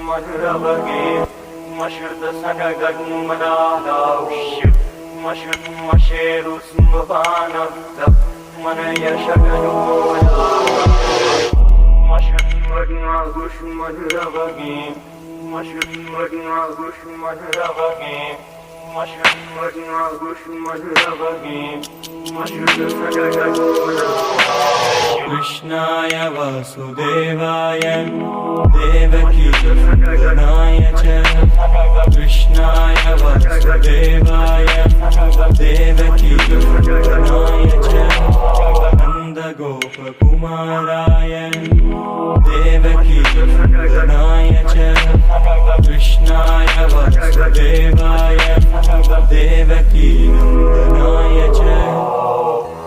मधुरवगे मश्रुतसनगन्मनादावश्य मशेरुस्मभानब्द मनयशगनुमोदा मधुरवगे मधुरवगे कृष्णाय वासुदेवाय देवकी नन्दनाय च कृष्णाय वासुदेवाय देवकी नन्दनाय च नन्दगोपकुमाराय देवकी नन्दनाय च कृष्णाय वासुदेवाय देवकी